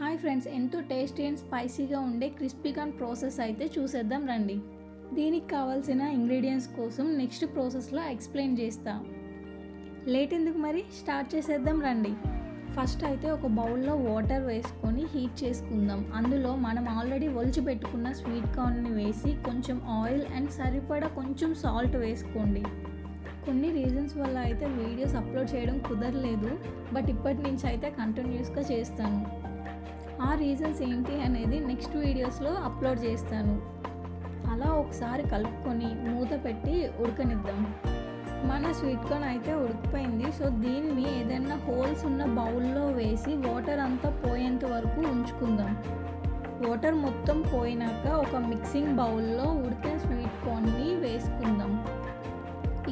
Hi friends, ఎంతో tasty and స్పైసీగా ఉండే క్రిస్పీ కార్న్ ప్రాసెస్ అయితే చూసేద్దాం రండి. దీనికి కావాల్సిన ఇంగ్రీడియంట్స్ కోసం నెక్స్ట్ ప్రాసెస్లో ఎక్స్ప్లెయిన్ చేస్తా. లేట్ ఎందుకు మరి, స్టార్ట్ చేసేద్దాం రండి. ఫస్ట్ అయితే ఒక బౌల్లో వాటర్ వేసుకొని హీట్ చేసుకుందాం. అందులో మనం ఆల్రెడీ ఒలిచి పెట్టుకున్న స్వీట్ కార్న్ని వేసి కొంచెం ఆయిల్ అండ్ సరిపడా కొంచెం సాల్ట్ వేసుకోండి. కొన్ని రీజన్స్ వల్ల అయితే వీడియోస్ అప్లోడ్ చేయడం కుదరలేదు, బట్ ఇప్పటి నుంచి అయితే కంటిన్యూస్గా చేస్తాను. ఆ రీజన్స్ ఏంటి అనేది నెక్స్ట్ వీడియోస్లో అప్లోడ్ చేస్తాను. అలా ఒకసారి కలుపుకొని మూత పెట్టి ఉడకనిద్దాం. మన స్వీట్ కార్న్ అయితే ఉడికిపోయింది. సో దీన్ని ఏదైనా హోల్స్ ఉన్న బౌల్లో వేసి వాటర్ అంతా పోయేంత వరకు ఉంచుకుందాం. వాటర్ మొత్తం పోయినాక ఒక మిక్సింగ్ బౌల్లో ఉడికిన స్వీట్ కార్న్ని వేసుకుందాం.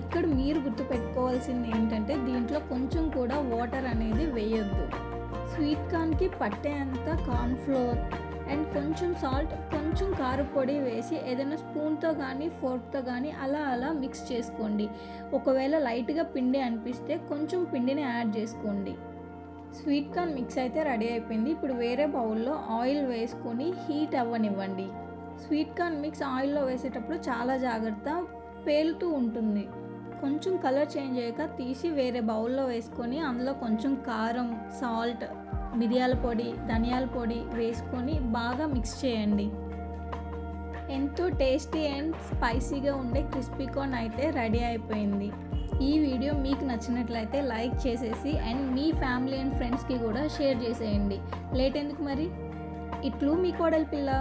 ఇక్కడ మీరు గుర్తుపెట్టుకోవాల్సింది ఏంటంటే దీంట్లో కొంచెం కూడా వాటర్ అనేది వేయొద్దు. స్వీట్ కార్న్కి పట్టేంత కార్న్ ఫ్లోర్ అండ్ కొంచెం సాల్ట్, కొంచెం కారపొడి వేసి ఏదైనా స్పూన్తో కానీ ఫోర్క్తో కానీ అలా మిక్స్ చేసుకోండి. ఒకవేళ లైట్గా పిండి అనిపిస్తే కొంచెం పిండిని యాడ్ చేసుకోండి. స్వీట్ కార్న్ మిక్స్ అయితే రెడీ అయిపోయింది. ఇప్పుడు వేరే బౌల్లో ఆయిల్ వేసుకొని హీట్ అవ్వనివ్వండి. స్వీట్ కార్న్ మిక్స్ ఆయిల్లో వేసేటప్పుడు చాలా జాగ్రత్త, పేలుతూ ఉంటుంది. కొంచెం కలర్ చేంజ్ అయ్యాక తీసి వేరే బౌల్లో వేసుకొని అందులో కొంచెం కారం, సాల్ట్, మిరియాల పొడి, ధనియాల పొడి వేసుకొని బాగా మిక్స్ చేయండి. ఎంతో టేస్టీ అండ్ స్పైసీగా ఉండే క్రిస్పీ కార్న్ అయితే రెడీ అయిపోయింది. ఈ వీడియో మీకు నచ్చినట్లయితే లైక్ చేసేసి అండ్ మీ ఫ్యామిలీ అండ్ ఫ్రెండ్స్కి కూడా షేర్ చేసేయండి. లేట్ ఎందుకు మరి, ఇట్లు మీ కోడలి పిల్ల.